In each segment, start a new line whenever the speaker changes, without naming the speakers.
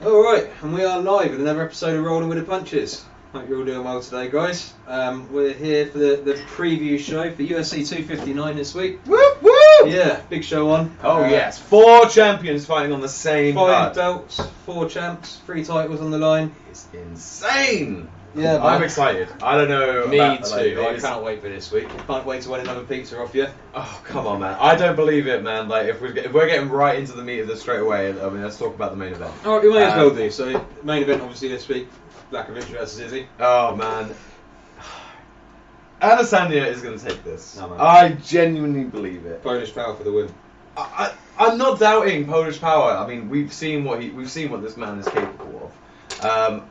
Alright, and we are live with another episode of Rolling with the Punches. Hope you're all doing well today, guys. We're here for the preview show for UFC 259 this week.
Whoop whoop!
Yeah, big show on.
Oh yes, 4 champions fighting on the same
5
card.
belts, 4 champs, 3 titles on the line.
It's insane!
Yeah, man.
I'm excited. I don't know.
Me
about,
too. I can't wait for this week. Can't wait to win another pizza off you.
Oh come on, man! I don't believe it, man. Like if we're getting right into the meat of this straight away, I mean, let's talk about the main event.
Alright, we may as well do. So, main event obviously this week, Blachowicz versus Izzy.
Oh man, Adesanya is going to take this.
No, man.
I genuinely believe it.
Polish power for the win.
I'm not doubting Polish power. I mean, we've seen what this man is capable of.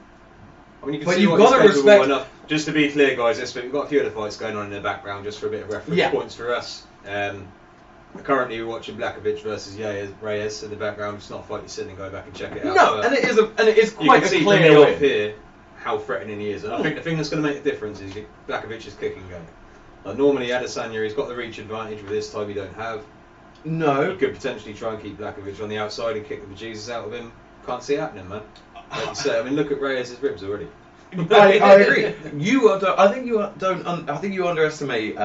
I mean, you can
But
see
you've
what
got to
he's capable
respect.
enough. Just to be clear, guys, this week we've got a few other fights going on in the background, just for a bit of reference points for us. Currently, we're watching Blachowicz versus Reyes in the background. It's not a fight you sit and go back and check it out.
No, and it is quite
you can
a
see
clear
from the
win.
off here how threatening he is. And I think the thing that's going to make the difference is Blachowicz's kicking game. Like normally, Adesanya, he's got the reach advantage, but this time he don't have.
No.
You could potentially try and keep Blachowicz on the outside and kick the bejesus out of him. Can't see it happening, man. Like you say, I mean, look at Reyes' ribs already.
I agree. I think you underestimate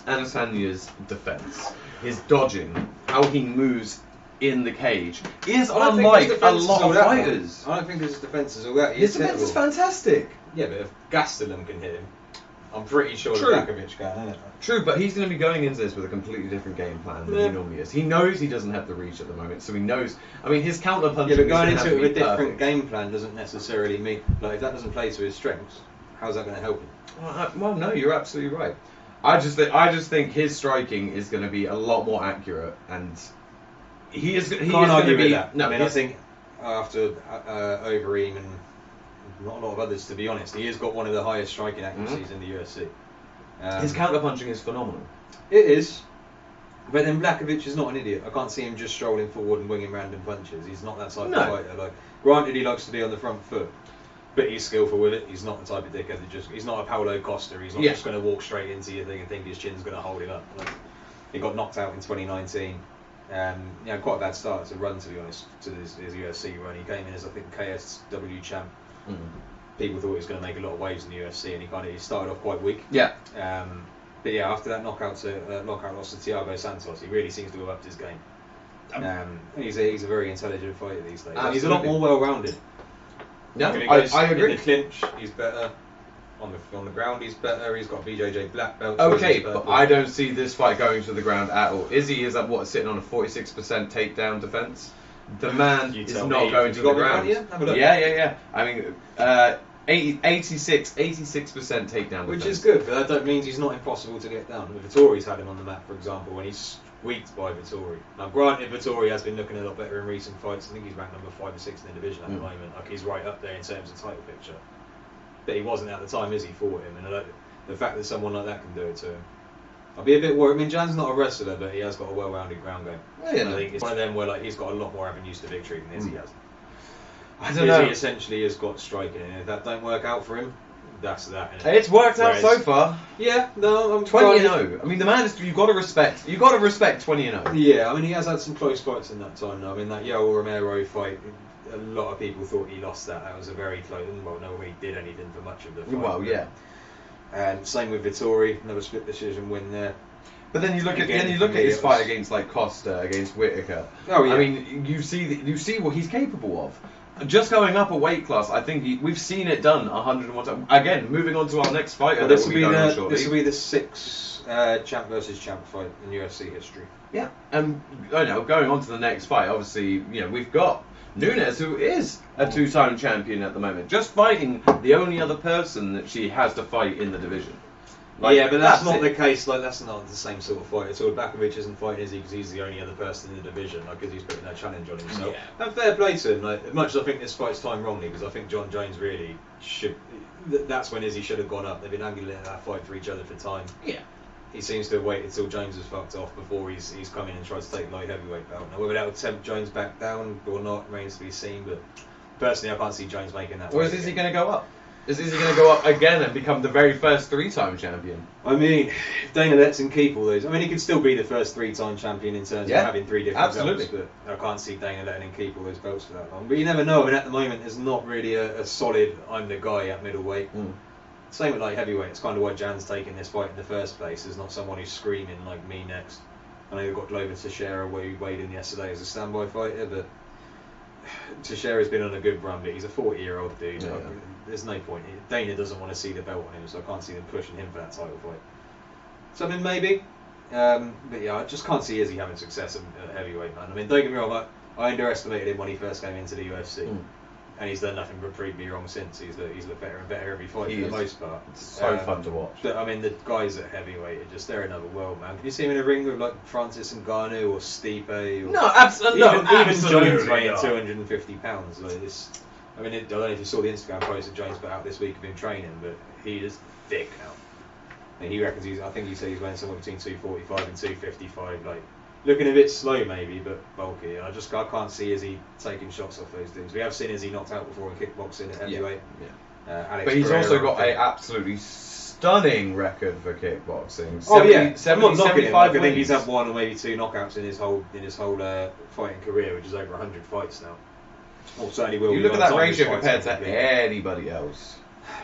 Adesanya's defense, his dodging, how he moves in the cage is unlike a lot of fighters.
I don't think his defense is all that.
His defense is fantastic.
Yeah, but if Gastelum can hit him, I'm pretty sure
True.
Blachowicz can, isn't it?
True, but he's going to be going into this with a completely different game plan than he normally is. He knows he doesn't have the reach at the moment, so he knows. I mean, his counter punching.
Yeah, but going into it with a different game plan doesn't necessarily mean, like, if that doesn't play to his strengths, how's that going to help him?
Well, no, you're absolutely right. I just think his striking is going to be a lot more accurate, and he is going to be.
That. No, I mean, I think after Overeem and not a lot of others, to be honest, he has got one of the highest striking accuracies in the UFC.
His counter punching is phenomenal.
It is, but then Blachowicz is not an idiot. I can't see him just strolling forward and winging random punches. He's not that type of fighter. Like, granted, he likes to be on the front foot, but he's skillful with it. He's not the type of dickhead that he's not a Paulo Costa. He's not just going to walk straight into your thing and think his chin's going to hold him up. Like, he got knocked out in 2019. Quite a bad start to run, to be honest, to his UFC run. He came in as, I think, KSW champ. People thought he was going to make a lot of waves in the UFC, and he started off quite weak.
Yeah.
But yeah, after that knockout loss to Thiago Santos, he really seems to have upped his game. He's a very intelligent fighter these days. And he's a lot more well-rounded.
Yeah, I agree.
In the clinch, he's better. On the ground, he's better. He's got BJJ black belt.
Okay, but I don't see this fight going to the ground at all. Izzy is sitting on a 46% takedown defense. The man is not going to the ground.
Have a look.
Yeah. I mean, 86% takedown defense.
Which is good, but that means he's not impossible to get down. Vittori's had him on the map, for example, when he's squeaked by Vittori. Now, granted, Vittori has been looking a lot better in recent fights. I think he's ranked number 5 or 6 in the division at the moment. Like, he's right up there in terms of title picture. But he wasn't at the time as he fought him, and the fact that someone like that can do it to him, I'll be a bit worried. I mean, Jan's not a wrestler, but he has got a well-rounded ground game. I think it's one of them where he's got a lot more avenues to victory than Izzy has.
I don't know.
Izzy essentially has got striking, and if that don't work out for him, that's that.
It's worked out so far.
Yeah, no, I'm
20-0. I mean, the man is. You've got to respect 20-0.
Yeah, I mean, he has had some close fights in that time. Though. I mean, that Yoel Romero fight, a lot of people thought he lost that. That was a very close. Well, no, he did anything for much of the fight.
Well, yeah.
And same with Vittori, another split decision win there.
But then you look at his fight against like Costa, against Whittaker.
Oh yeah.
I mean, you see what he's capable of. Just going up a weight class, I think we've seen it done 101 times. Again, moving on to our next fighter.
Well, this will be the 6th champ versus champ fight in UFC history.
Yeah, and going on to the next fight, obviously, we've got Nunes, who is a 2-time champion at the moment, just fighting the only other person that she has to fight in the division. Like,
yeah, but that's not the case. Like, that's not the same sort of fight at all. Blachowicz isn't fighting Izzy because he's the only other person in the division. Like, Izzy's putting that challenge on himself. Yeah. And fair play to him. Like, as much as I think this fight's timed wrongly, because I think John Jones really should. That's when Izzy should have gone up. They've been angling that fight for each other for time.
Yeah.
He seems to have waited until Jones has fucked off before he's come in and tried to take light heavyweight belt. Now, whether that would tempt Jones back down or not remains to be seen. But personally, I can't see Jones making that.
Or is he going to go up? Is he going to go up again and become the very first 3-time champion?
I mean, if Dana lets him keep all those, I mean, he could still be the first 3-time champion in terms of having 3 different belts, but I can't see Dana letting him keep all those belts for that long. But you never know. I mean, at the moment, there's not really a solid, I'm the guy at middleweight. Same with like heavyweight. It's kind of why Jan's taking this fight in the first place. There's not someone who's screaming like me next. I know you've got Glover Teixeira, where he weighed in yesterday as a standby fighter, but Teixeira's been on a good run, but he's a 40-year-old dude. Yeah. There's no point. Dana doesn't want to see the belt on him, so I can't see them pushing him for that title fight. So I mean, maybe. But yeah, I just can't see Izzy having success at heavyweight, man. I mean, don't get me wrong, I underestimated him when he first came into the UFC. And he's done nothing but prove me wrong since. He's looked better and better every fight for the most part.
It's so fun to watch.
But, I mean, the guys at heavyweight are just, they're another world, man. Can you see him in a ring with like Francis Ngannou or Stipe? Or
no, absolutely.
Even Jones weighing 250 pounds. Like this. I mean, I don't know if you saw the Instagram post that Jones put out this week of him training, but he is thick now. And he reckons I think he said he's weighing somewhere between 245 and 255. Like, looking a bit slow maybe, but bulky. I can't see Izzy taking shots off those dudes. We have seen Izzy knocked out before in kickboxing at heavyweight.
But he's also got a absolutely stunning record for kickboxing.
75 I think he's had 1 or maybe 2 knockouts in his whole fighting career, which is over 100 fights now. Or certainly will.
You look at that ratio compared to anybody else.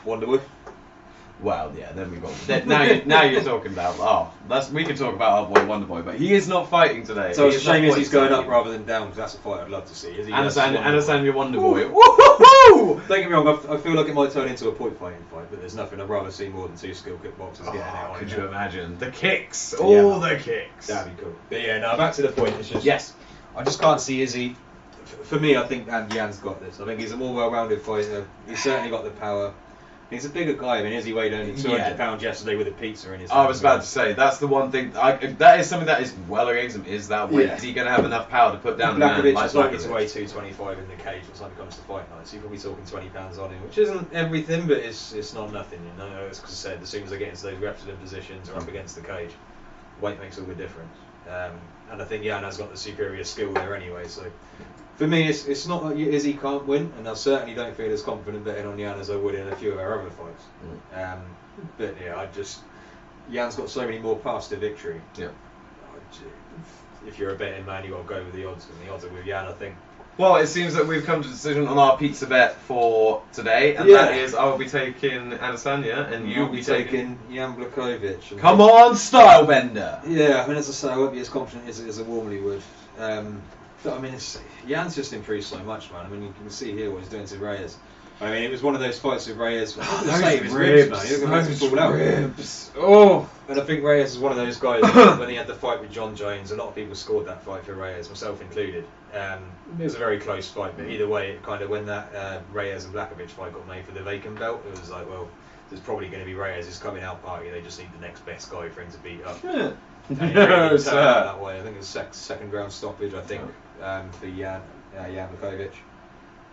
Wonderwood.
Well, yeah, then we've got... now you're talking about... we can talk about our boy Wonderboy, but he is not fighting today.
So it's a shame he's going up rather than down, because that's a fight I'd love to see.
Adesanya Wonderboy.
Woohoo! Don't get me wrong, I feel like it might turn into a point fighting fight, but there's nothing I'd rather see more than 2 skilled kickboxers getting it on.
Could you imagine? The kicks! All the kicks!
That'd be cool. But yeah, now back to the point. It's just... Yes. I just can't see Izzy... For me, I think Jan's got this. I think he's a more well-rounded fighter. He's certainly got the power. He's a bigger guy. I mean, Izzy weighed only 200 pounds yesterday with a pizza in his hand.
I was about to say, that's the one thing. That is something that is well against him, is that weight. Is he going to have enough power to put down
Blachowicz is likely to weigh 225 in the cage when something comes to fight night, so you're probably talking 20 pounds on him, which isn't everything, but it's not nothing, you know. As I said, as soon as they get into those reptilian positions or up against the cage, weight makes all the difference. And I think Jan has got the superior skill there anyway, so... For me, it's not like Izzy can't win, and I certainly don't feel as confident betting on Jan as I would in a few of our other fights. But yeah, Jan's got so many more paths to victory.
Yeah.
If you're a betting man, you got to go with the odds, and the odds are with Jan, I think.
Well, it seems that we've come to a decision on our pizza bet for today, and that is I will be taking Adesanya, and you'll be taking
Jan Blachowicz.
Come on, style bender!
Yeah, I mean, as I say, I won't be as confident as I normally would. But I mean, Jan's just improved so much, man. I mean, you can see here what he's doing to Reyes. I mean, it was one of those fights with Reyes. Those ribs. Oh! And I think Reyes is one of those guys, when he had the fight with John Jones, a lot of people scored that fight for Reyes, myself included. It was a very close fight, but either way, it kind of, when that Reyes and Blachowicz fight got made for the vacant belt, it was like, well, there's probably going to be Reyes' coming out party. They just need the next best guy for him to beat up. And it really didn't turn out that way. I think it was second round stoppage, I think, for Jan Blachowicz.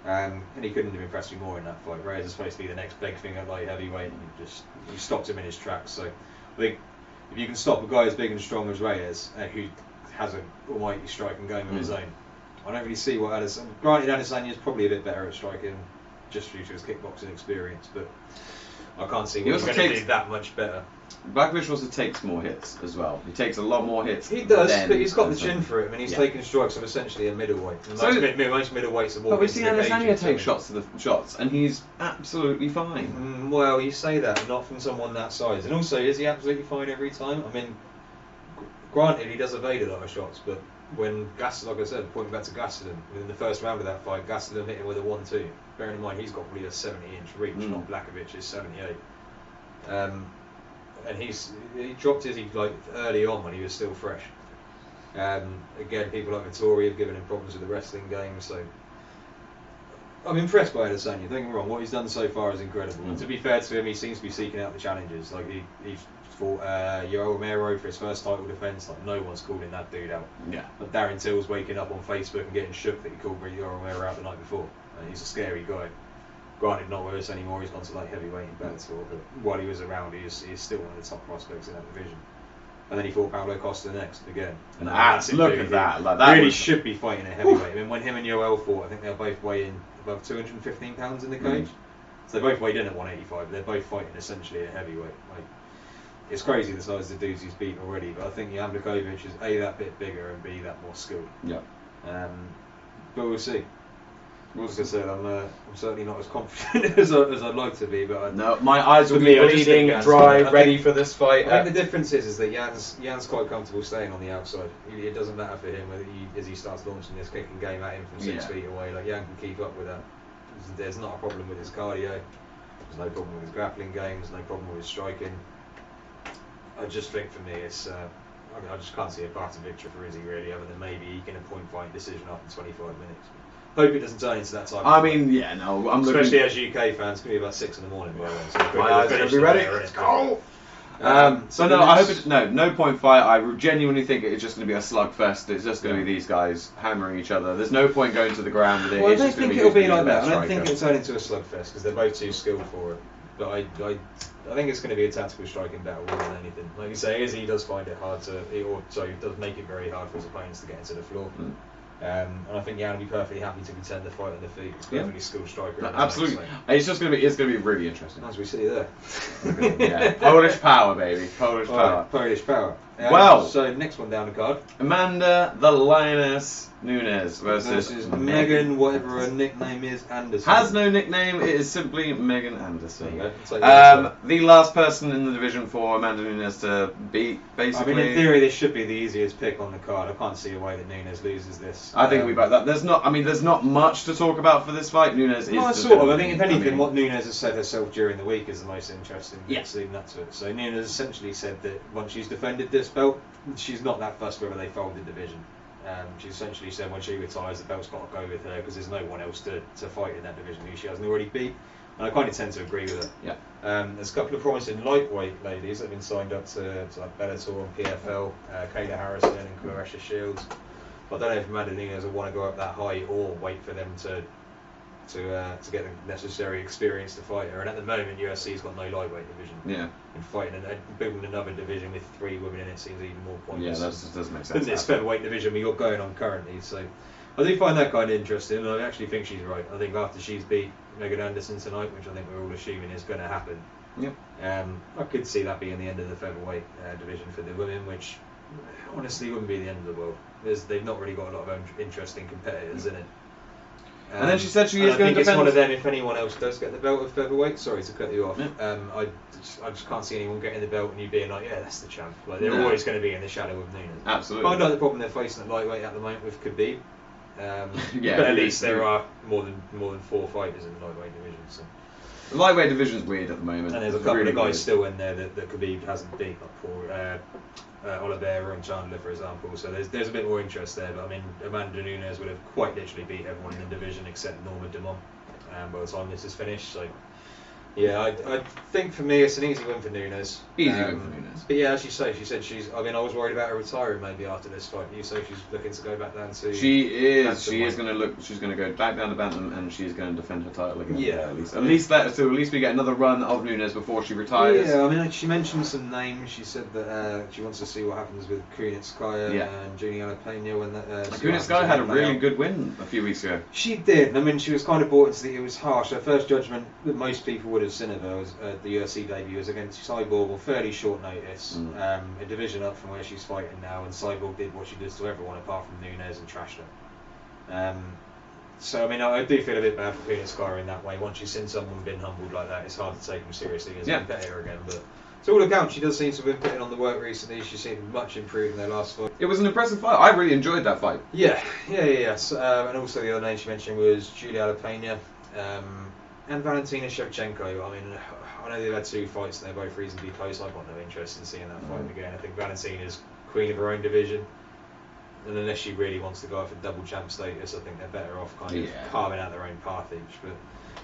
And he couldn't have impressed me more in that fight. Reyes is supposed to be the next big thing at light heavyweight, and you stopped him in his tracks. So I think if you can stop a guy as big and strong as Reyes, who has an almighty striking game of his own, I don't really see what Adesanya... Granted, Adesanya is probably a bit better at striking, just due to his kickboxing experience, but I can't see what's going to do that much better.
Blachowicz also takes more hits as well. He takes a lot more hits.
He does, but he's got the chin for it. I mean, he's taking strikes of essentially a middleweight. And most middleweights are more.
But we've seen Adesanya take shots, and he's absolutely fine.
Well, you say that, not from someone that size. And also, is he absolutely fine every time? I mean, granted, he does evade a lot of shots, but when like I said, pointing back to Gastelum, within the first round of that fight, Gastelum hit him with a 1-2. Bearing in mind, he's got probably a 70-inch reach, not Blachowicz is 78. And he dropped Izzy like early on when he was still fresh. Again, people like Vittori have given him problems with the wrestling game, so I'm impressed by Adesanya. Don't get me wrong, what he's done so far is incredible. And to be fair to him, he seems to be seeking out the challenges. Like he's fought Yoel Romero for his first title defence. Like no one's calling that dude out.
Yeah.
But Darren Till's waking up on Facebook and getting shook that he called Yoel Romero out the night before. And he's a scary guy. Granted, not with us anymore. He's gone to like heavyweight in Bellator, but while he was around, he is still one of the top prospects in that division. And then he fought Paulo Costa next again.
And look at that! Like that
really should be fighting at heavyweight. I mean, when him and Yoel fought, I think they were both weighing above 215 pounds in the cage. So they both weighed in at 185. They're both fighting essentially at heavyweight. Like, it's crazy the size of the dudes he's beaten already, but I think Jan Blachowicz is A, that bit bigger, and B, that more skilled.
Yeah.
But we'll see. Like I said, I'm certainly not as confident as I'd like to be, but
no, my eyes will
for
be
me, I just think
bleeding,
Jan's
dry,
fine.
ready for this fight.
I think the difference is that Jan's quite comfortable staying on the outside. It doesn't matter for him whether he starts launching this kicking game at him from 6 feet away. Like, Jan can keep up with that. There's not a problem with his cardio. There's no problem with his grappling game. There's no problem with his striking. I just think for me, it's I just can't see a path to victory for Izzy really, other than maybe he can appoint fight decision after 25 minutes. Hope it doesn't turn into that type.
I mean, yeah, no, I'm
especially as UK fans, it's going to be about 6 in the morning by then. So
my eyes are going to be ready. Let's go. So no, I hope it's no point fight. I genuinely think it's just going to be a slugfest. It's just going to be these guys hammering each other. There's no point going to the ground with it.
Well,
it's
I don't
just going
think
to
it'll be like
the
that.
best
I don't think
striker.
it'll turn into a slugfest because they're both too skilled for it. But I think it's going to be a tactical striking battle more than anything. Like you say, Izzy does find it hard to, does make it very hard for his opponents to get into the floor. And I think Jan will be perfectly happy to contend the fight on the feet. He's a perfectly skilled striker.
No, absolutely, it's going to be really interesting.
As we see there.
Yeah, Polish power, baby, Polish power.
Polish power.
Well,
so next one down the card.
Amanda the Lioness Nunes versus
Megan, whatever her nickname is, Anderson.
Has no nickname, it is simply Megan Anderson.
The
last person in the division for Amanda Nunes to beat, basically.
I mean, in theory, this should be the easiest pick on the card. I can't see a way that Nunes loses this.
I think we back that. There's not much to talk about for this fight. Nunes is
sort of. I think if anything, what Nunes has said herself during the week is the most interesting. Leading up to it. So Nunes essentially said that once she's defended this belt, she's not that fussed whether they fold the division. She essentially said when she retires, the belt's got to go with her because there's no one else to fight in that division who she hasn't already beat. And I kind of tend to agree with her.
Yeah.
There's a couple of promising lightweight ladies that have been signed up to like Bellator and PFL, Kayla Harrison and Clarissa Shields. But I don't know if Amanda Nunes will want to go up that high or wait for them to get the necessary experience to fight her. And at the moment, UFC's got no lightweight division.
Yeah.
And fighting and building another division with 3 women in it seems even more pointless.
Yeah, that just doesn't make sense.
This featherweight division we got going on currently. So I do find that kind of interesting, and I actually think she's right. I think after she's beat Megan Anderson tonight, which I think we're all assuming is going to happen, I could see that being the end of the featherweight division for the women, which honestly wouldn't be the end of the world. They've not really got a lot of interesting competitors in it.
And then she said she is
going
to defend.
It's one of them. If anyone else does get the belt of featherweight, sorry to cut you off. I just can't see anyone getting the belt and you being like, yeah, that's the champ. Like they're always going to be in the shadow of Nunes.
Absolutely.
Kind of like the problem they're facing at lightweight at the moment with Khabib.
Yeah,
but at least there are more than 4 fighters in the lightweight division. So.
The lightweight division's weird at the moment.
And there's a couple of guys still in there that Khabib hasn't beat, like Paul, Oliveira and Chandler, for example. So there's a bit more interest there. But I mean, Amanda Nunes would have quite literally beat everyone in the division except Norma Dumont by the time this is finished. So yeah, I think for me it's an easy win for Nunes.
Easy win for Nunes.
But yeah, as you say, she said I was worried about her retiring maybe after this fight. You say she's looking to go back down to.
She is going to look. She's going to go back down to bantam and she's going to defend her title again.
Yeah,
at least we get another run of Nunes before she retires.
Yeah, I mean she mentioned some names. She said that she wants to see what happens with Kunitskaya and Juliana Pena when that.
Kunitskaya had a really good win a few weeks ago.
She did. I mean, she was kind of brought into it was harsh. Her first judgment that most people would have seen of her was the UFC debut was against Cyborg on fairly short notice. A division up from where she's fighting now, and Cyborg did what she does to everyone apart from Nunes and trashed her. So I mean, I do feel a bit bad for Kunitskaya in that way. Once you've seen someone been humbled like that, it's hard to take them seriously as a competitor again. But to all accounts, she does seem to have been putting on the work recently. She seemed much improved in their last fight.
It was an impressive fight. I really enjoyed that fight.
Yeah. So, and also the other name she mentioned was Juliana Pena and Valentina Shevchenko. I mean, I know they've had 2 fights and they're both reasonably close. I've got no interest in seeing that fight again. I think Valentina's queen of her own division. And unless she really wants to go out for double champ status, I think they're better off kind of carving out their own path each. But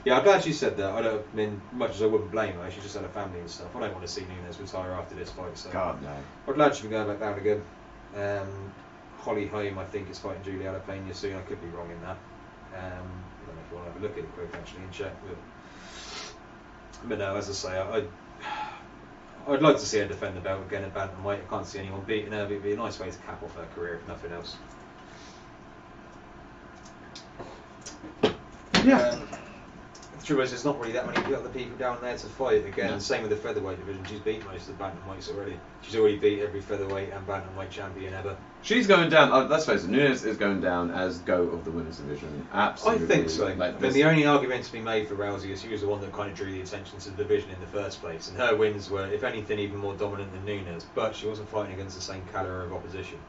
yeah, I'm glad she said that. I mean, much as I wouldn't blame her, she just had a family and stuff. I don't want to see Nunes retire after this fight. So
God, no.
I'm glad she'll be going back down again. Holly Holm, I think, is fighting Juliana Pena soon. I could be wrong in that. I don't know if you want to have a look at it quick actually and check. But no, as I say, I'd like to see her defend the belt again at bantamweight. I can't see anyone beating her, but it'd be a nice way to cap off her career if nothing else. the truth is, there's not really that many other people down there to fight. Again,
No.
same with the featherweight division. She's beat most of the bantamweights already. She's already beat every featherweight and bantamweight champion ever.
She's going down. Let's face it, Nunes is going down as GOAT of the women's division. Absolutely.
I think so.
Like,
But the only argument to be made for Rousey is she was the one that kind of drew the attention to the division in the first place, and her wins were, if anything, even more dominant than Nunes. But she wasn't fighting against the same caliber of opposition.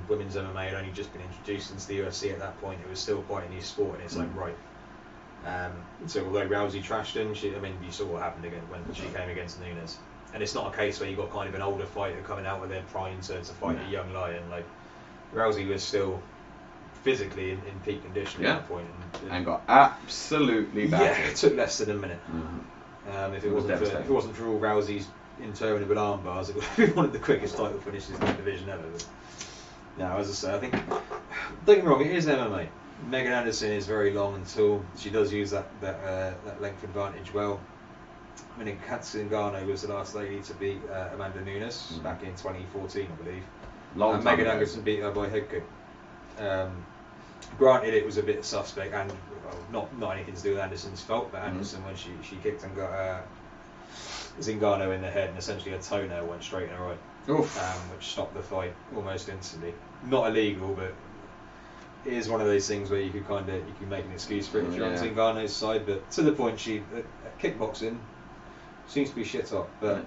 Women's MMA had only just been introduced into the UFC at that point. It was still quite a new sport in its own right. So although Rousey trashed him, you saw what happened again when she came against Nunes. And it's not a case where you got kind of an older fighter coming out with their prime to fight a young lion. Like, Rousey was still physically in peak condition at that point,
and got absolutely battered.
Yeah, it took less than a minute.
Mm-hmm.
If it wasn't for all Rousey's interminable arm bars, it would have been one of the quickest title finishes in the division ever. But now, as I say, I think, don't get me wrong, it is MMA. Megan Anderson is very long and tall. She does use that length advantage well. I mean, Katsu Ngannou was the last lady to beat Amanda Nunes back in 2014, I believe.
Long time
Megan
ago.
Anderson beat her by head kick. Granted, it was a bit suspect, and not anything to do with Anderson's fault, but Anderson, when she kicked and got Ngannou in the head, and essentially her toenail went straight in her eye, which stopped the fight almost instantly. Not illegal, but it is one of those things where you can make an excuse for it if you're on Ngannou's side. But to the point, kickboxing seems to be shit up, but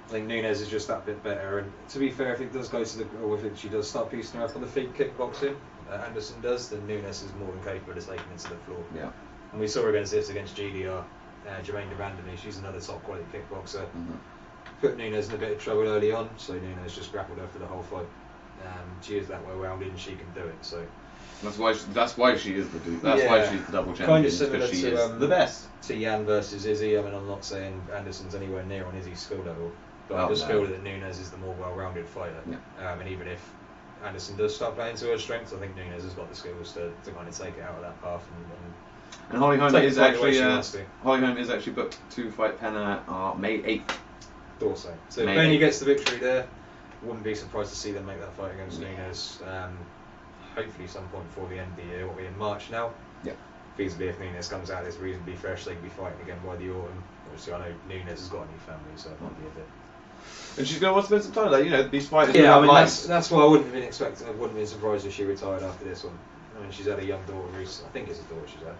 I think Nunes is just that bit better. And to be fair, if it does go to if she does start piecing her up on the feet kickboxing, Anderson does, then Nunes is more than capable of taking it to the floor.
Yeah.
And we saw her against GDR, Jermaine Durandamy. She's another top quality kickboxer. Put Nunes in a bit of trouble early on, so Nunes just grappled her for the whole fight. She is that well rounded, and she can do it. So
that's why she is the why she's the double champion.
Kind of similar
because she
to
is the best.
To Yan versus Izzy. I mean, I'm not saying Anderson's anywhere near on Izzy's skill level, but I just feel that Nunes is the more well-rounded fighter. Yeah. And even if Anderson does start playing to her strengths, I think Nunes has got the skills to kind of take it out of that path.
And Holly Holm is actually booked to fight Penna May 8th.
Thought so. So if Penny gets the victory there, wouldn't be surprised to see them make that fight against Nunes. Hopefully some point before the end of the year. What we're in March now.
Yeah.
Feasibly, if Nunes comes out this reasonably fresh, they can be fighting again by the autumn. Obviously, I know Nunes has got a new family, so it might be a bit.
And she's going to want to spend some time, these fighters.
Yeah, I mean that's why I wouldn't have been expecting. I wouldn't have been surprised if she retired after this one. I mean, she's had a young daughter. I think it's a daughter she's had.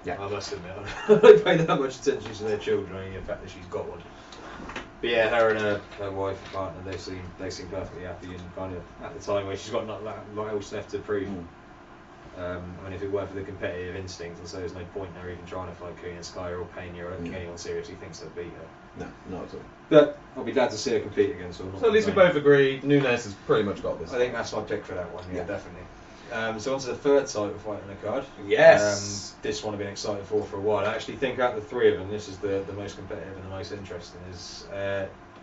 Yeah. I must admit, I don't pay that much attention to their children. I mean, the fact that she's got one. But yeah, her and her wife, partner, they seem perfectly happy, and kind of at the time where she's got not that lot else left to prove. I mean, if it were for the competitive instinct, and so there's no point in her even trying to fight Kunitskaya or Pena. I don't think anyone seriously thinks they'll beat her.
No, not at all.
But I'll be glad to see her compete against her.
So at least we both agree Nunes has pretty much got this.
I think that's my pick for that one. Yeah, definitely. So on to the third title fight on the card.
Yes.
This one I've been excited for a while. I actually think out of the three of them, this is the most competitive and the most interesting. Is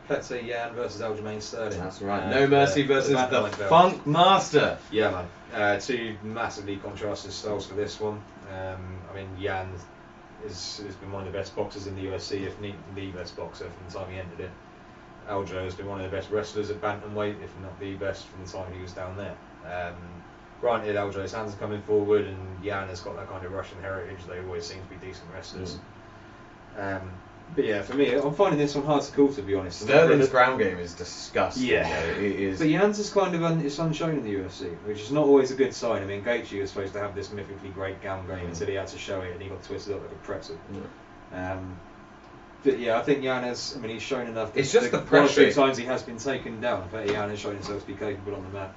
Petr Yan versus Aljamain Sterling.
That's right. No Mercy versus the Funk Master.
Yeah, man. Two massively contrasting styles for this one. I mean, Yan has been one of the best boxers in the UFC, if not the best boxer from the time he entered it. Aljo has been one of the best wrestlers at bantamweight, if not the best from the time he was down there. Granted, Aljo's hands are coming forward, and Yan has got that kind of Russian heritage. They always seem to be decent wrestlers. But yeah, for me, I'm finding this one hard to call, to be honest.
Sterling's ground game is disgusting.
Yeah,
it is.
But Jan's is kind of it's unshown in the UFC, which is not always a good sign. I mean, Gaethje was supposed to have this mythically great ground game until he had to show it, and he got twisted up like a pretzel. But yeah, I think Yan has. I mean, he's shown enough.
It's just the
pressure.
pressure.
2 times he has been taken down, but Yan has shown himself to be capable on the mat.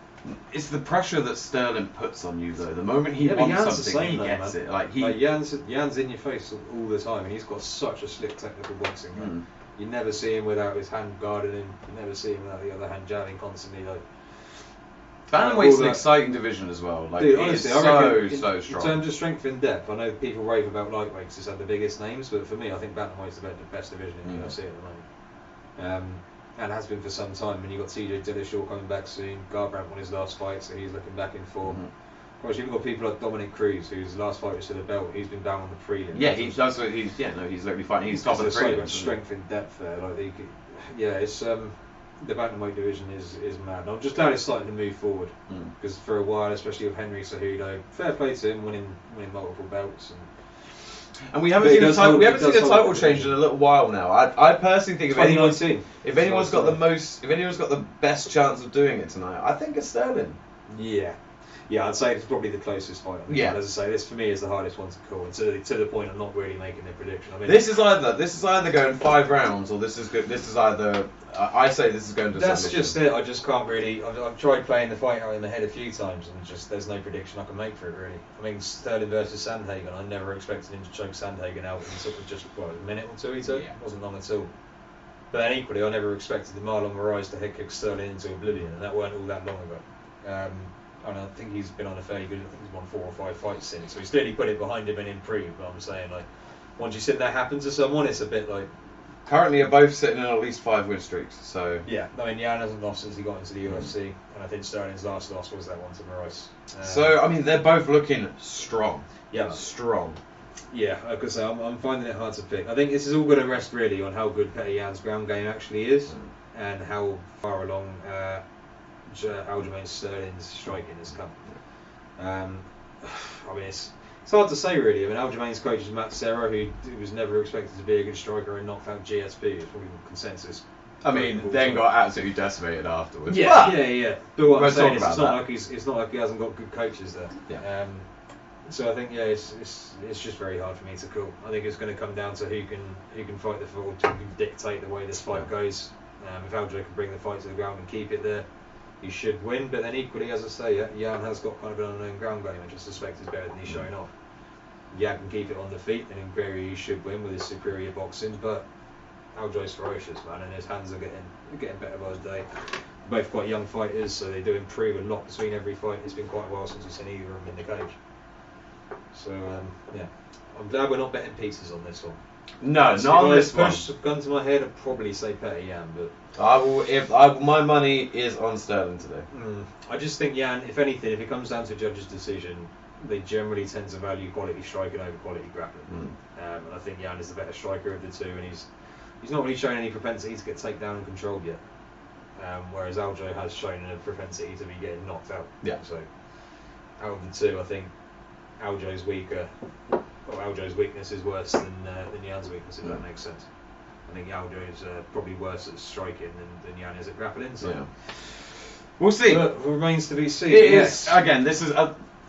It's the pressure that Sterling puts on you, though. The moment he wants something, he gets it. Like
Jan's in your face all the time, and he's got such a slick technical boxing. Right? You never see him without his hand guarded him. You never see him without the other hand jabbing constantly. Like,
bantamweight's an exciting division as well. Like,
dude, honestly, I reckon
so strong.
In terms of strength and depth, I know people rave about lightweights as had the biggest names, but for me, I think bantamweight's the best division in the UFC at the moment. And has been for some time. When you got TJ Dillashaw coming back soon, Garbrandt won his last fight, so he's looking back in form. Of course, you've got people like Dominic Cruz, whose last fight was to the belt. He's been down on the prelim.
Yeah, he's literally fighting. He's top of the prelim.
So much strength and depth there. Like, it's the bantamweight division is mad. And I'm just glad it's starting to move forward because for a while, especially with Henry Cejudo, fair play to him, winning multiple belts, and
And we haven't
But
seen
it
a
does
title.
hold-
We
it
haven't seen
does
a
hold
title
the
change in
division.
a little while now. I personally think if anyone's
2019.
got the best chance of doing it tonight, I think it's Sterling.
Yeah, I'd say it's probably the closest fight.
Yeah.
As I say, this for me is the hardest one to call, and to the point I'm not really making a prediction. I mean,
This is either going 5 rounds or this is good. This is either I say this is going to.
that's
submission.
just it. I just can't really. I've tried playing the fight out in the head a few times, and just there's no prediction I can make for it really. I mean, Sterling versus Sandhagen. I never expected him to choke Sandhagen out in sort of just a minute or two. He took.
Yeah.
It wasn't long at all. But then equally, I never expected the Marlon Moraes to head kick Sterling into oblivion, and that weren't all that long ago. And I think he's been on a fairly good. I think he's won 4 or 5 fights since, so he's clearly put it behind him and improved. But I'm saying, like, once you see that happen to someone, it's a bit like.
Currently, are both sitting in at least 5 win streaks. So
Yeah, I mean, Jan hasn't lost since he got into the UFC, and I think Sterling's last loss was that one to Moraes.
so I mean, they're both looking strong.
Yeah,
Strong.
yeah. Like I say, I'm finding it hard to pick. I think this is all going to rest really on how good Petr Jan's ground game actually is, and how far along Aljamain Sterling's striking has come. I mean, it's hard to say really. I mean, Aljamain's coach is Matt Serra, who was never expected to be a good striker and knocked out GSP. It's probably consensus.
I mean, then got absolutely decimated afterwards.
Yeah,
But
yeah. But what I'm
we'll
saying
talk
is,
about
it's not like he hasn't got good coaches there.
Yeah.
So I think it's just very hard for me to call. I think it's going to come down to who can fight the field, who can dictate the way this fight goes. If Aljo can bring the fight to the ground and keep it there, he should win. But then equally, as I say, Jan has got kind of an unknown ground game, which I suspect is better than he's showing off. Jan can keep it on the feet, and in theory he should win with his superior boxing. But Aljo's ferocious, man, and his hands are getting better by the day. Both quite young fighters, so they do improve a lot between every fight. It's been quite a while since we've seen either of them in the cage. So yeah, I'm glad we're not betting pieces on this one.
no,
If
not on
I
this one.
push a gun to my head, I'd probably say Petr Jan, but
I will. My money is on Sterling today.
I just think Jan, if anything, if it comes down to a judge's decision, they generally tend to value quality striking over quality grappling. And I think Jan is the better striker of the two, and he's not really shown any propensity to get takedown and controlled yet. Whereas Aljo has shown a propensity to be getting knocked out.
Yeah.
So out of the two, I think Aljo's weaker. Well, Aljo's weakness is worse than Jan's weakness, if that makes sense. I think Aljo is probably worse at striking than Jan is at grappling. So
Yeah. We'll see.
but remains to be seen.
It
Yes.
is again. This is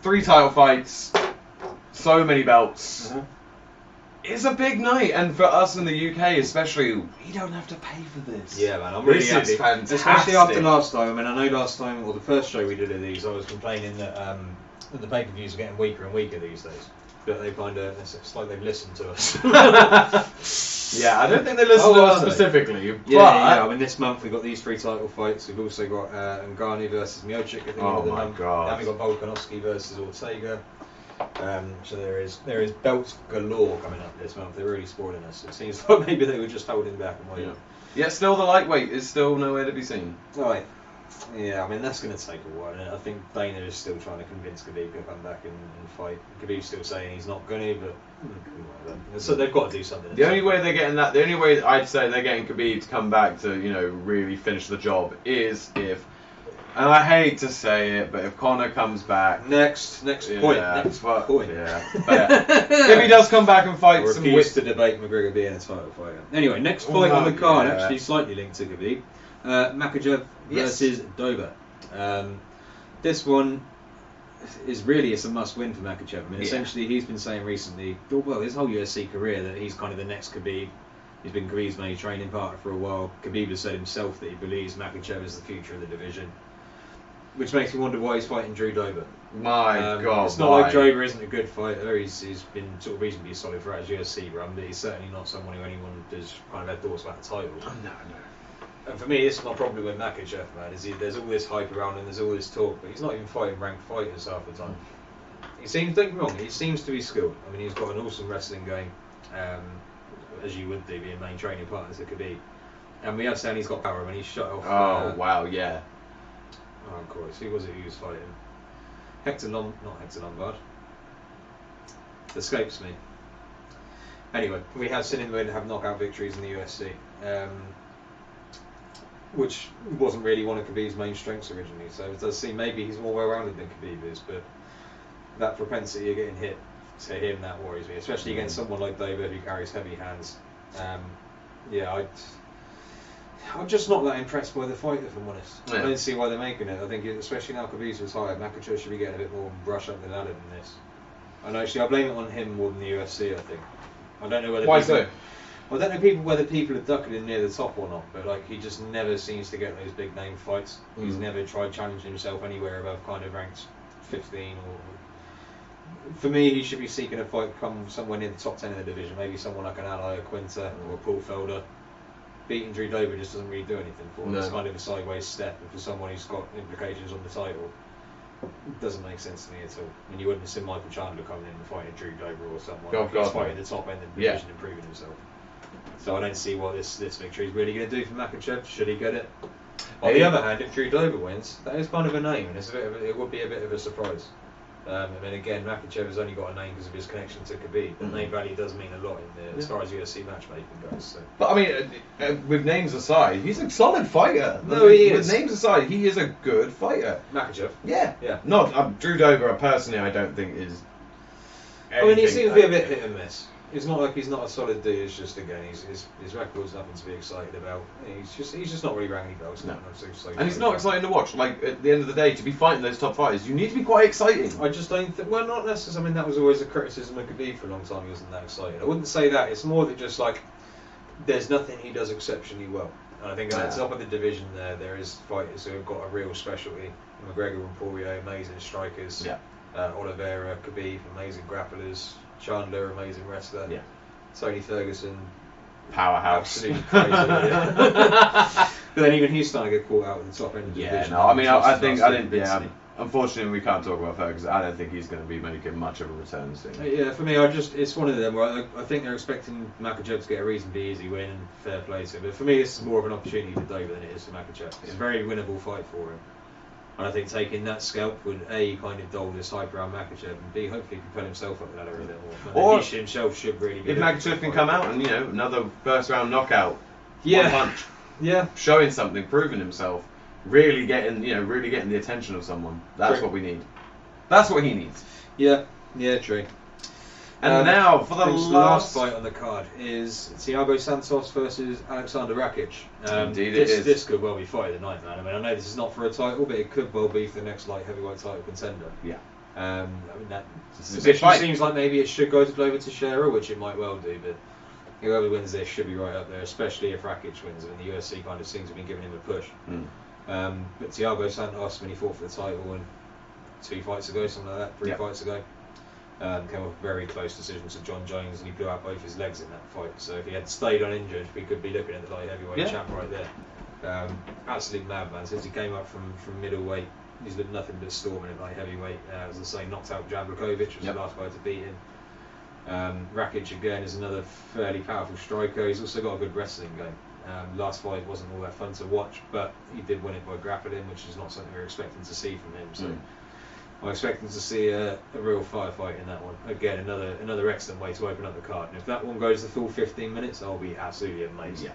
3 title fights, so many belts. It's a big night, and for us in the UK especially, we don't have to pay for this.
Yeah, man, I'm really
This
happy.
is fantastic.
Especially after last time. I mean, I know last time, or the first show we did of these, I was complaining that the pay-per-views are getting weaker and weaker these days. But they kind of, it's like they've listened to us.
Yeah, I don't think they listen to us
are they?
specifically, but
Yeah. I mean, this month we've got these 3 title fights. We've also got Ngannou versus Miocic at the end of the
my
month.
God.
And we've got Volkanovski versus Ortega. So there is belts galore coming up this month. They're really spoiling us. It seems like maybe they were just holding back and waiting.
Yet still the lightweight is still nowhere to be seen.
Right. Yeah, I mean, that's going to take a while. And I think Dana is still trying to convince Khabib to come back and fight. Khabib's still saying he's not going to, but whatever. So they've got to do something.
The only way I'd say they're getting Khabib to come back to, really finish the job is if, and I hate to say it, but if Conor comes back.
Next point.
Yeah,
Next point.
Yeah. But if he does come back and fight
I
some
refuse to debate McGregor being a title fighter. Anyway, next fight on the card, actually slightly linked to Khabib. Makhachev versus Dover. This one is really a must-win for Makhachev. I mean, essentially, he's been saying recently, well, his whole UFC career, that he's kind of the next Khabib. He's been Khabib's main training partner for a while. Khabib has said himself that he believes Makhachev is the future of the division, which makes me wonder why he's fighting Drew Dober.
My God,
it's not like Dober isn't a good fighter. He's been sort of reasonably solid throughout his UFC run, but he's certainly not someone who anyone has kind of had thoughts about the title.
No.
And for me, this is my problem with Makhachev, man. There's all this hype around him, there's all this talk, but he's not even fighting ranked fighters half the time. Don't get me wrong, he seems to be skilled. I mean, he's got an awesome wrestling game, as you would do, being main training partners at Khabib. And we have seen he's got power. I mean, he's shut off.
Wow, yeah.
Oh, of course. Who was it who was fighting? Not Hector Lombard. Escapes me. Anyway, we have seen him have knockout victories in the UFC, which wasn't really one of Khabib's main strengths originally. So it does seem maybe he's more well-rounded than Khabib is, but that propensity of getting hit to him, that worries me, especially against someone like Dover who carries heavy hands. I'm just not that impressed by the fight, if I'm honest.
Yeah.
I don't see why they're making it. I think, especially now Khabib's retired, Makhachev should be getting a bit more brush up the ladder than this. And actually, I blame it on him more than the UFC, I think. I don't know whether
Why
people,
so?
I don't know whether people are ducking in near the top or not, but like he just never seems to get those big name fights. He's never tried challenging himself anywhere above kind of ranked 15 or... For me, he should be seeking a fight come somewhere near the top 10 of the division, maybe someone like an Ally, a Quinta, or a Paul Felder. Beating Drew Dober just doesn't really do anything for him.
No.
It's kind of a sideways step, and for someone who's got implications on the title, it doesn't make sense to me at all. And you wouldn't have seen Michael Chandler coming in and fighting Drew Dober or someone who's fighting the top end of the division and proving himself. So I don't see what this victory is really going to do for Makhachev. Should he get it? On the other hand, if Drew Dober wins, that is kind of a name, and it would be a bit of a surprise. I mean, again, Makhachev has only got a name because of his connection to Khabib. The name value does mean a lot as far as UFC matchmaking goes. So.
But I mean, with names aside, he's a solid fighter.
No, he is.
With names aside, he is a good fighter.
Makhachev?
Yeah. Not Drew Dober, personally, I don't think is.
I mean, he seems to be a bit hit and miss. It's not like he's not a solid dude. It's just, again, his record's nothing to be excited about. He's just not really ranking belts.
No.
And
he's not exciting to watch. Like, at the end of the day, to be fighting those top fighters, you need to be quite exciting.
I just don't think... Well, not necessarily. I mean, that was always a criticism of Khabib for a long time. He wasn't that exciting. I wouldn't say that. It's more that just, like, there's nothing he does exceptionally well. And I think at the top of the division there is fighters who have got a real specialty. McGregor and Poirier, amazing strikers.
Yeah.
Oliveira, Khabib, amazing grapplers. Chandler, amazing wrestler.
Yeah.
Tony Ferguson,
powerhouse.
Absolutely crazy. But then even he's starting to get caught out at the top end of the division.
I mean, I think. Unfortunately, we can't talk about Ferguson. I don't think he's going to be making much of a return soon.
Yeah, for me, it's one of them where I think they're expecting Makhachev to get a reasonably easy win and fair play to him. But for me, this is more of an opportunity for Dover than it is for Makhachev. It's a very winnable fight for him. And I think taking that scalp would A, kind of dull this hype around Makhachev, and B, hopefully propel himself up the ladder a bit more.
Or
he himself should really be.
If Makhachev can come out and, another first round knockout,
one
punch,
yeah,
showing something, proving himself, really getting the attention of someone. That's what we need. That's what he needs.
Yeah, true.
And now for the
last fight on the card is Thiago Santos versus Alexander Rakic.
Indeed, it is.
This could well be fight of the night, man. I mean, I know this is not for a title, but it could well be for the next light heavyweight title contender.
Yeah.
I mean, that position seems like maybe it should go to Glover Teixeira, which it might well do, but whoever wins this should be right up there, especially if Rakic wins. I mean, the UFC kind of seems to be giving him a push. But Thiago Santos, when he fought for the title and 2 fights ago, something like that, 3 fights ago, came off a very close decision to John Jones, and he blew out both his legs in that fight. So if he had stayed uninjured, we could be looking at the light heavyweight champ right there. Absolute madman. Since he came up from middleweight, he's been nothing but storming at light heavyweight. As I say, knocked out Blachowicz, was the last guy to beat him. Rakic again is another fairly powerful striker. He's also got a good wrestling game. Last fight wasn't all that fun to watch, but he did win it by grappling, which is not something we're expecting to see from him. So I'm expecting to see a real firefight in that one. Again, another excellent way to open up the card. And if that one goes the full 15 minutes, I'll be absolutely amazed.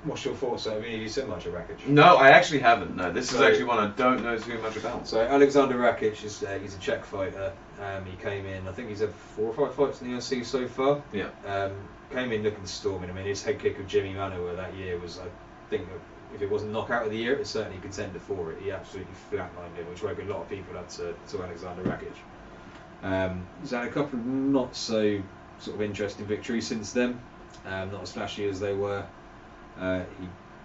What's your thoughts? Have you seen much of Rakic?
No, I actually haven't. No, this is actually one I don't know too much about.
So Alexander Rakic he's a Czech fighter. He came in. I think he's had 4 or 5 fights in the UFC so far.
Yeah.
Came in looking storming. I mean, his head kick of Jimmy Manuwa that year was, I think, if it wasn't knockout of the year, it's certainly a contender for it. He absolutely flatlined him, which woke a lot of people up to Alexander Rakic. He's had a couple of not so sort of interesting victories since then. Not as flashy as they were.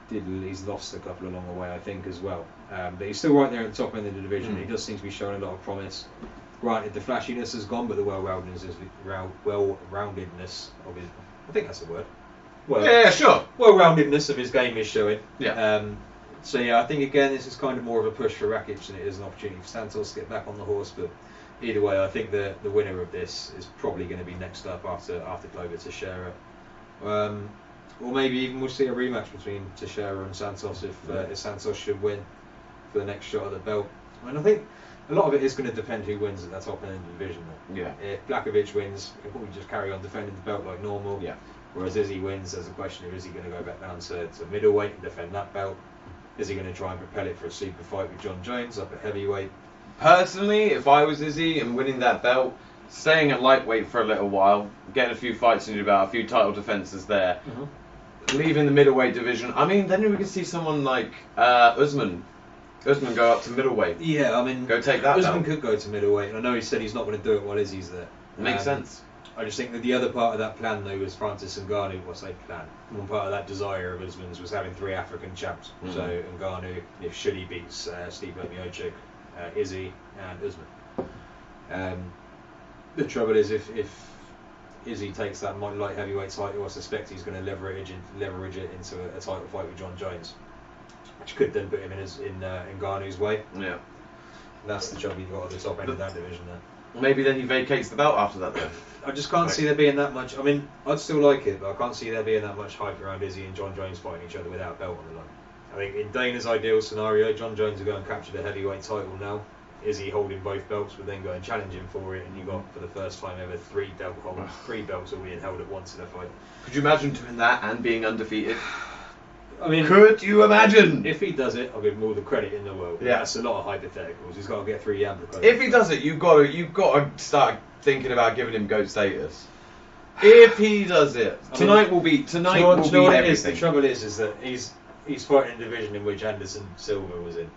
He's lost a couple along the way, I think, as well. But he's still right there at the top end of the division. He does seem to be showing a lot of promise. Granted, the flashiness has gone, but the well-roundedness of his... I think that's the word.
Sure.
Well-roundedness of his game is showing.
Yeah.
So I think again this is kind of more of a push for Rakic than it is an opportunity for Santos to get back on the horse. But either way, I think the winner of this is probably going to be next up after Glover Teixeira. Or maybe even we'll see a rematch between Teixeira and Santos if Santos should win for the next shot at the belt. I mean, I think a lot of it is going to depend who wins at that top end of the division.
Yeah.
If Blachowicz wins, he'll probably just carry on defending the belt like normal.
Yeah.
Whereas Izzy wins, there's a question of is he going to go back down to middleweight and defend that belt? Is he going to try and propel it for a super fight with John Jones up at heavyweight?
Personally, if I was Izzy and winning that belt, staying at lightweight for a little while, getting a few fights in your belt, a few title defences there, leaving the middleweight division. I mean, then we can see someone like Usman go up to middleweight.
Yeah, I mean,
go take that
Usman
belt.
could go to middleweight, and I know he said he's not going to do it while Izzy's there.
Makes sense.
I just think that the other part of that plan, though, was Francis Ngannou. One part of that desire of Usman's was having 3 African champs. So Ngannou, should he beats Steve Miocic, Izzy, and Usman. The trouble is, if Izzy takes that light heavyweight title, I suspect he's going to leverage it into a title fight with John Jones, which could then put him in Ngannou's way.
Yeah.
And that's the job you've got at the top end of that division there.
Maybe then he vacates the belt after that then.
I just can't see there being that much. I mean, I'd still like it, but I can't see there being that much hype around Izzy and John Jones fighting each other without a belt on the line. I think in Dana's ideal scenario, John Jones will go and capture the heavyweight title now. Izzy holding both belts, would then go and challenge him for it, and you got, for the first time ever, 3 belts all being held at once in a fight.
Could you imagine doing that and being undefeated?
I mean,
could you imagine?
If he does it, I'll give him all the credit in the world.
Yeah.
That's a lot of hypotheticals. He's got to get through Yamba.
If he does it, you've got to start thinking about giving him GOAT status. If he does it, tonight will be everything.
The trouble is that he's fighting in a division in which Anderson Silva was in.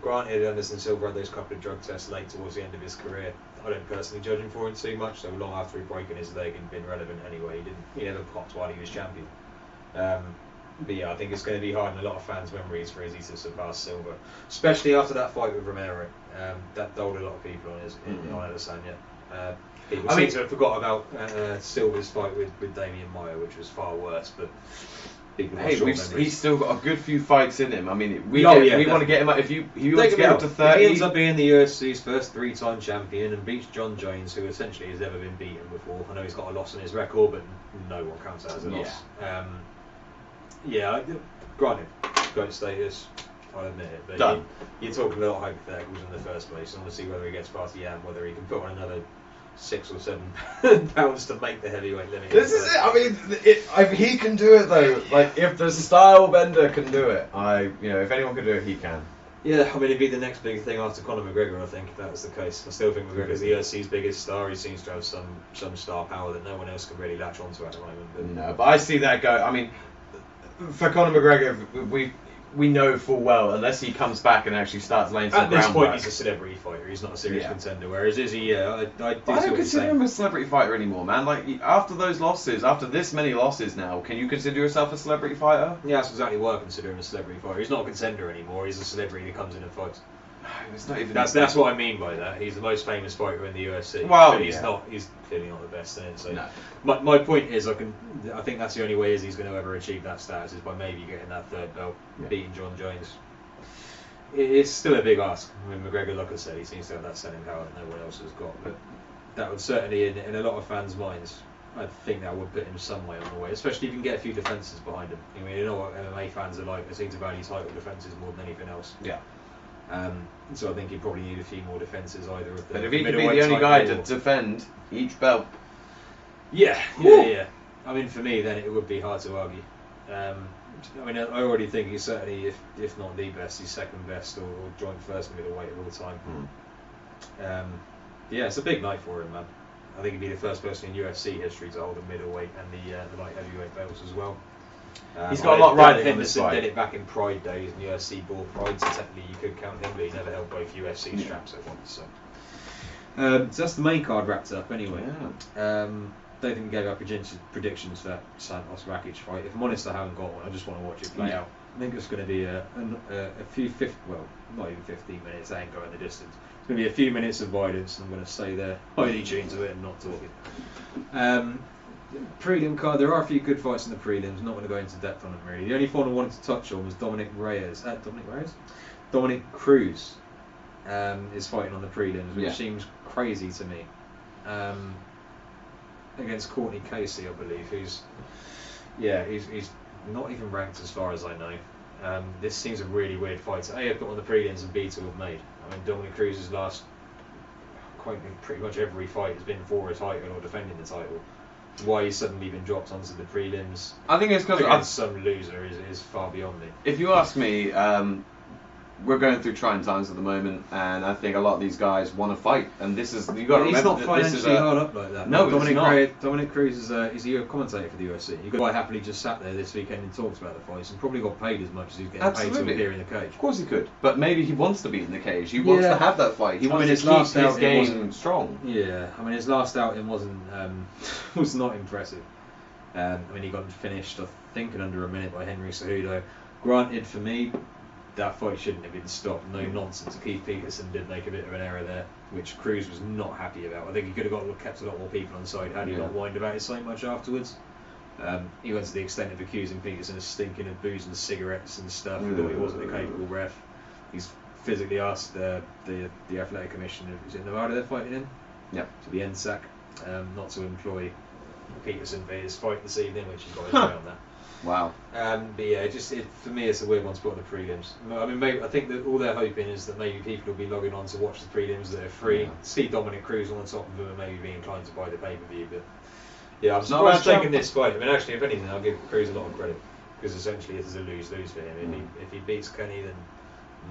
Granted, Anderson Silva had those couple of drug tests late towards the end of his career. I don't personally judge him for it too much. So long after he'd broken his leg and been relevant anyway, he never popped while he was champion. But yeah, I think it's going to be hard in a lot of fans' memories for Izzy to surpass Silva, especially after that fight with Romero. That dulled a lot of people on Adesanya. People seem to have forgot about Silva's fight with Damian Maia, which was far worse. But
he's still got a good few fights in him. I mean, we want to get him up. If he wants to get up to 30,
he ends up being the UFC's first 3-time champion and beats John Jones, who essentially has never been beaten before. I know he's got a loss in his record, but no one counts that as a loss. Granted, GOAT status, I'll admit it, but you're talking a lot of hypotheticals in the first place. I want to see whether he gets past the Yam, whether he can put on another 6 or 7 pounds to make the heavyweight limit.
This is it. I mean, if he can do it though, like if the style bender can do it, if anyone can do it, he can.
Yeah, I mean, it'd be the next big thing after Conor McGregor, I think, if that was the case. I still think McGregor's the UFC's biggest star. He seems to have some star power that no one else can really latch onto at the moment.
But I see that go. I mean, for Conor McGregor, we know full well, unless he comes back and actually starts laying some groundwork.
At this point, he's a celebrity fighter. He's not a serious contender. Whereas Izzy, I don't
consider him a celebrity fighter anymore, man. Like, after those losses, after this many losses now, can you consider yourself a celebrity fighter?
Yeah, that's exactly why I consider him a celebrity fighter. He's not a contender anymore. He's a celebrity that comes in and fights.
It's not even
that's what I mean by that. He's the most famous fighter in the UFC.
Well,
but he's not. He's clearly not the best in it. So my point is, I think that's the only way Izzy's going to ever achieve that status is by maybe getting that 3rd belt, beating John Jones. It's still a big ask. I mean, McGregor, like I said, he seems to have that selling power that no one else has got. But that would certainly, in a lot of fans' minds, I think that would put him some way on the way, especially if you can get a few defences behind him. I mean, you know what MMA fans are like. They seem to value title defences more than anything else.
Yeah.
So I think he'd probably need a few more defences either of the.
But if he could be the only guy to defend each belt.
Yeah. I mean, for me, then it would be hard to argue. I mean, I already think he's certainly, if not the best, he's 2nd best or joint 1st middleweight of all time. It's a big night for him, man. I think he'd be the first person in UFC history to hold a middleweight and the light heavyweight belts as well.
He's got a lot riding on this
Henderson
fight.
did it back in Pride days, and UFC bought Pride, so technically you could count him, but he never held both UFC straps at once. So that's the main card wrapped up anyway. Don't think we gave our predictions for that Santos Rakic fight. If I'm honest, I haven't got one. I just want to watch it play out. I think it's going to be a few not even 15 minutes. That ain't going the distance. It's going to be a few minutes of violence, and I'm going to stay there, highly tuned to it, and not talking. Prelim card. There are a few good fights in the prelims. Not going to go into depth on them really. The only one I wanted to touch on was Dominic Cruz is fighting on the prelims, which seems crazy to me. Against Courtney Casey, I believe, who's not even ranked as far as I know. This seems a really weird fight to A, have put on the prelims, and B, to have made. I mean, Dominic Cruz's last pretty much every fight has been for a title or defending the title. Why he's suddenly been dropped onto the prelims,
I think it's because
some loser is far beyond me.
If you ask me, we're going through trying times at the moment, and I think a lot of these guys want to fight, and this is you got to remember
he's not
that this is
financially hard up like that.
No,
Dominic Cruz is a commentator for the UFC. He quite happily just sat there this weekend and talked about the fights, and probably got paid as much as he's getting paid to appear in the cage.
Of course he could, but maybe he wants to be in the cage. He wants to have that fight. He wants to
his
keep
last
his
outing
game strong.
Yeah, I mean his last outing wasn't was not impressive. I mean he got finished I think in under a minute by Henry Cejudo. Granted, for me, that fight shouldn't have been stopped. No nonsense. Keith Peterson did make a bit of an error there, which Cruz was not happy about. I think he could have kept a lot more people on side had he not whined about it so much afterwards. He went to the extent of accusing Peterson of stinking of booze and cigarettes and stuff. He thought he wasn't a capable ref. He's physically asked the athletic commissioner, is it Nevada they're fighting in?
Yeah.
To the NSAC, not to employ Peterson for his fight this evening, which he's got his way on that.
Wow.
But yeah, for me, it's a weird one to put on the prelims. I mean, maybe, I think that all they're hoping is that maybe people will be logging on to watch the prelims that are free, see Dominic Cruz on the top of them, and maybe be inclined to buy the pay-per-view. But yeah, I'm surprised taking this fight. I mean, actually, if anything, I'll give Cruz a lot of credit because essentially it is a lose-lose for him. If he beats Kenny, then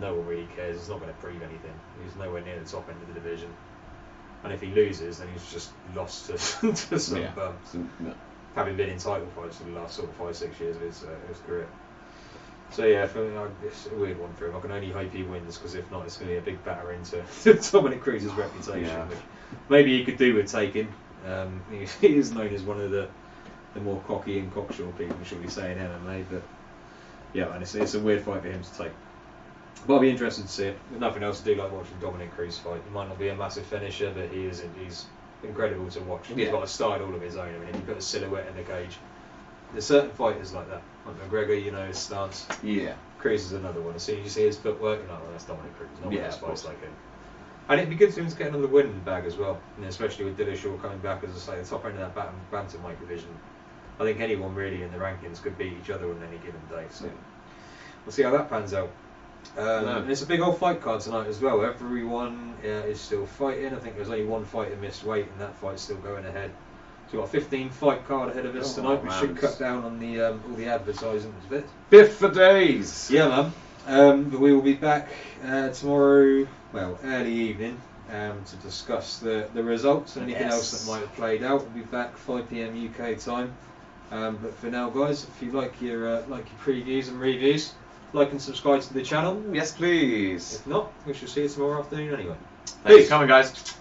no one really cares. He's not going to prove anything. He's nowhere near the top end of the division. And if he loses, then he's just lost to some bumps. Having been in title fights for the last sort of 5-6 years of his career. So yeah, for me, it's a weird one for him. I can only hope he wins because if not, it's going to be a big batter into Dominic Cruz's reputation, which maybe he could do with taking. He is known as one of the more cocky and cocksure people, shall we say, in MMA. But yeah, and it's a weird fight for him to take. But I'll be interested to see it. With nothing else to do like watching Dominic Cruz fight. He might not be a massive finisher, but he's incredible to watch. He's got a style all of his own. I mean, if you put a silhouette in the cage, there's certain fighters like that. Like McGregor, you know, his stance.
Yeah.
Cruz is another one. As soon as you see his footwork, no, that's Dominic Cruz. No one else fights like him. And it'd be good for him to get another win bag as well, especially with Dillashaw coming back, as I say, the top end of that bantamweight division. I think anyone really in the rankings could beat each other on any given day. So we'll see how that pans out. And it's a big old fight card tonight as well. Everyone is still fighting. I think there's only one fighter missed weight, and that fight's still going ahead. So we've got a 15 fight card ahead of us tonight. We should cut down on the all the advertising a bit.
Biff for days.
Yeah, man. But we will be back tomorrow, well, early evening, to discuss the results and anything else that might have played out. We'll be back 5 PM UK time. But for now, guys, if you like your previews and reviews, like and subscribe to the channel.
Yes, please.
If not, we shall see you tomorrow afternoon anyway.
Thanks for coming, guys.